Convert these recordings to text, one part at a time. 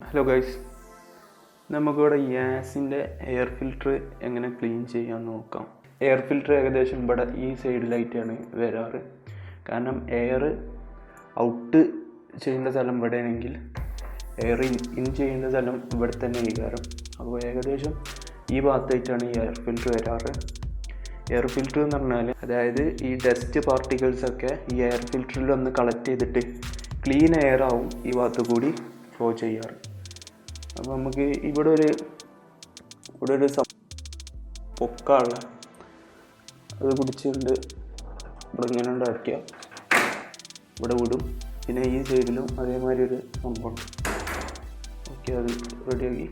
Hello guys, നമുക്കിവിടെ ഗ്യാസിൻ്റെ air filter എങ്ങനെ ക്ലീൻ ചെയ്യാമെന്ന് നോക്കാം. എയർ ഫിൽറ്റർ ഏകദേശം ഇവിടെ ഈ സൈഡിലായിട്ടാണ് വരാറ്. കാരണം എയർ ഔട്ട് ചെയ്യേണ്ട സ്ഥലം ഇവിടെ ആണെങ്കിൽ എയർ ഇൻ ചെയ്യേണ്ട സ്ഥലം ഇവിടെ തന്നെ ആയിരിക്കും. അപ്പോൾ ഏകദേശം ഈ ഭാഗത്തായിട്ടാണ് ഈ എയർ ഫിൽറ്റർ വരാറ്. എയർ ഫിൽറ്റർ എന്ന് പറഞ്ഞാൽ അതായത് ഈ ഡസ്റ്റ് പാർട്ടിക്കിൾസൊക്കെ ഈ എയർ ഫിൽറ്ററിൽ ഒന്ന് കളക്ട് ചെയ്തിട്ട് ക്ലീൻ എയർ ആവും ഈ ഭാഗത്ത് കൂടി ഫ്ലോ ചെയ്യാറ്. അപ്പോൾ നമുക്ക് ഇവിടെ ഒരു പൊക്കാള അത് പിടിച്ചുകൊണ്ട് ഇവിടെ ഇങ്ങനെ ഉണ്ടാക്കിയാൽ ഇവിടെ വിടും. പിന്നെ ഈ സൈഡിലും അതേമാതിരി ഒരു സംഭവം. ഓക്കെ, അത് റെഡിയാക്കി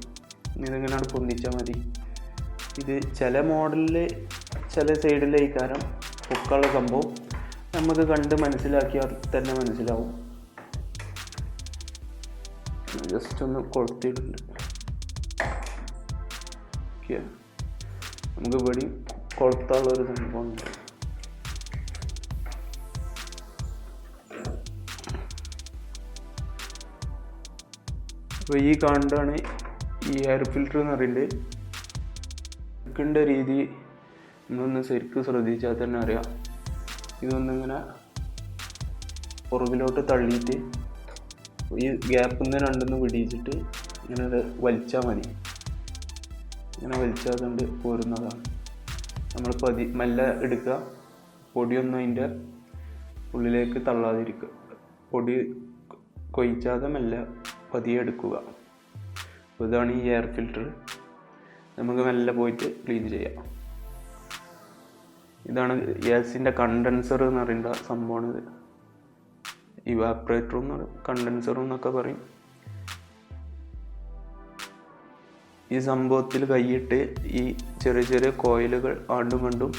ഇതിങ്ങനെയാണ് പൊന്തിച്ചാൽ മതി. ഇത് ചില മോഡലിൽ ചില സൈഡിലേക്കാരം പൊക്കാള സംഭവം നമുക്ക് കണ്ട് മനസ്സിലാക്കിയാൽ തന്നെ മനസ്സിലാവും. ജസ്റ്റ് ഒന്ന് കൊളുത്തിയിട്ടുണ്ട്. ഓക്കെ, നമുക്ക് ഇവിടെ കൊളുത്താനുള്ളൊരു സംഭവമുണ്ട്. അപ്പോൾ ഈ കാണേണ്ടതാണ് ഈ എയർ ഫിൽറ്റർ എന്ന് പറയുന്നത്. എടുക്കേണ്ട രീതി നമ്മളൊന്ന് ശരിക്കും ശ്രദ്ധിച്ചാൽ തന്നെ അറിയാം. ഇതൊന്നിങ്ങനെ പുറകിലോട്ട് തള്ളിയിട്ട് ഈ ഗ്യാപ്പിൽ നിന്ന് രണ്ടൊന്ന് പിടിച്ചിട്ട് ഇങ്ങനെ വലിച്ചാൽ മതി. ഇങ്ങനെ വലിച്ചാൽ കൊണ്ട് പോരുന്നതാണ്. നമ്മൾ മെല്ലെ എടുക്കുക, പൊടിയൊന്നും അതിൻ്റെ ഉള്ളിലേക്ക് തള്ളാതിരിക്കുക. പൊടി കൊഴിച്ചാതെ മെല്ലെ പതിയെ എടുക്കുക. അപ്പോൾ ഇതാണ് ഈ എയർ ഫിൽറ്റർ. നമുക്ക് മെല്ലെ പോയിട്ട് ക്ലീൻ ചെയ്യാം. ഇതാണ് ഗ്യാസിൻ്റെ കണ്ടൻസർ എന്ന് പറയുന്ന സംഭവമാണിത്. ഇവാപ്പറേറ്ററും കണ്ടൻസറും എന്നൊക്കെ പറയും. ഈ സംഭവത്തിൽ കൈയിട്ട് ഈ ചെറിയ ചെറിയ കോയിലുകൾ ആണ്ടും കണ്ടും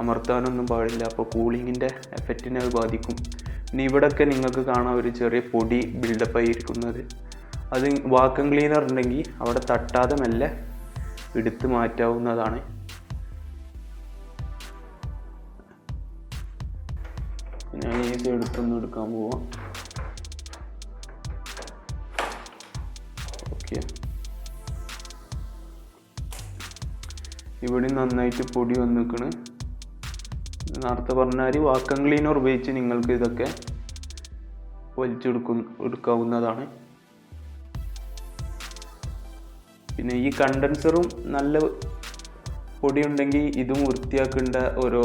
അമർത്താനൊന്നും പാടില്ല. അപ്പോൾ കൂളിങ്ങിൻ്റെ എഫക്റ്റിനെ അത് ബാധിക്കും. ഇനി ഇവിടെയൊക്കെ നിങ്ങൾക്ക് കാണാം ഒരു ചെറിയ പൊടി ബിൽഡപ്പ് ആയിരിക്കുന്നത്. അത് വാക്വം ക്ലീനർ ഉണ്ടെങ്കിൽ അവിടെ തട്ടാതെ മെല്ലെ എടുത്ത് മാറ്റാവുന്നതാണ്. ഞാൻ ഈ സൈഡത്തൊന്നും എടുക്കാൻ പോവാം. ഓക്കെ, ഇവിടെ നന്നായിട്ട് പൊടി വന്നിക്കണ്. നേരത്തെ പറഞ്ഞാൽ വാക്വം ക്ലീനർ ഉപയോഗിച്ച് നിങ്ങൾക്ക് ഇതൊക്കെ എടുക്കാവുന്നതാണ്. പിന്നെ ഈ കണ്ടൻസറും നല്ല പൊടി ഉണ്ടെങ്കിൽ ഇതും വൃത്തിയാക്കേണ്ട ഓരോ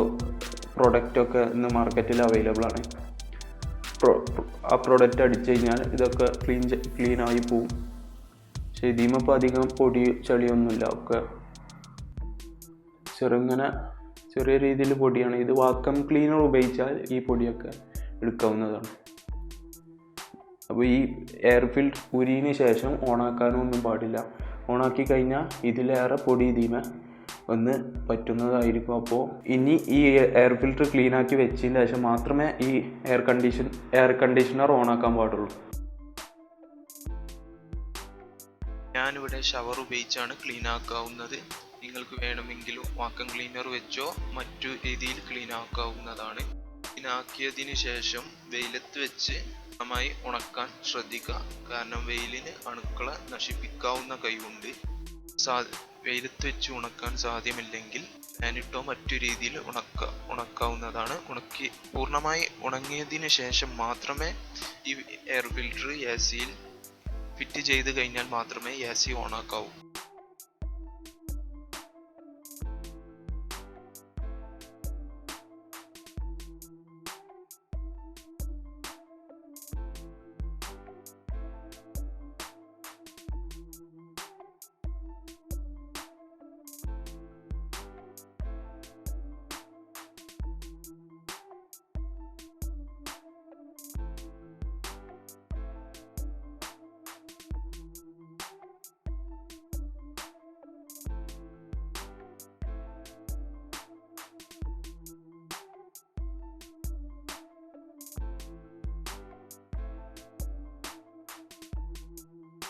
പ്രൊഡക്റ്റൊക്കെ ഇന്ന് മാർക്കറ്റിൽ അവൈലബിൾ ആണ്. ആ പ്രൊഡക്റ്റ് അടിച്ചു കഴിഞ്ഞാൽ ഇതൊക്കെ ക്ലീനായി പോവും. പക്ഷേ ഇതിമപ്പോൾ അധികം പൊടി ചളിയൊന്നുമില്ല. ഒക്കെ ചെറിയ രീതിയിൽ പൊടിയാണ്. ഇത് വാക്വം ക്ലീനർ ഉപയോഗിച്ചാൽ ഈ പൊടിയൊക്കെ എടുക്കാവുന്നതാണ്. അപ്പോൾ ഈ എയർ ഫിൽറ്റർ ഊരിയതിന് ശേഷം ഓണാക്കാനോ ഒന്നും പാടില്ല. ഓണാക്കി കഴിഞ്ഞാൽ ഇതിലേറെ പൊടി ഇതിമേ ഒന്ന് പറ്റുന്നതായിരിക്കും. അപ്പോൾ ഇനി ഈ എയർ ഫിൽറ്റർ ക്ലീനാക്കി വെച്ചതിന് ശേഷം മാത്രമേ ഈ എയർ കണ്ടീഷണർ ഓണാക്കാൻ പാടുള്ളൂ. ഞാനിവിടെ ഷവർ ഉപയോഗിച്ചാണ് ക്ലീൻ ആക്കാവുന്നത്. നിങ്ങൾക്ക് വേണമെങ്കിൽ വാക്വം ക്ലീനർ വെച്ചോ മറ്റു രീതിയിൽ ക്ലീൻ ആക്കാവുന്നതാണ്. ക്ലീൻ ആക്കിയതിന് ശേഷം വെയിലത്ത് വെച്ച് നന്നായി ഉണക്കാൻ ശ്രദ്ധിക്കുക. കാരണം വെയിലിന് അണുക്കളെ നശിപ്പിക്കാവുന്ന കഴിവുണ്ട്. വെയിലത്ത് വെച്ച് ഉണക്കാൻ സാധ്യമില്ലെങ്കിൽ ഫാനിട്ടോ മറ്റു രീതിയിൽ ഉണക്കാവുന്നതാണ്. പൂർണ്ണമായി ഉണങ്ങിയതിന് ശേഷം മാത്രമേ ഈ എയർ ഫിൽറ്റർ എ സിയിൽ ഫിറ്റ് ചെയ്ത് കഴിഞ്ഞാൽ മാത്രമേ എ സി ഓണാക്കാവൂ.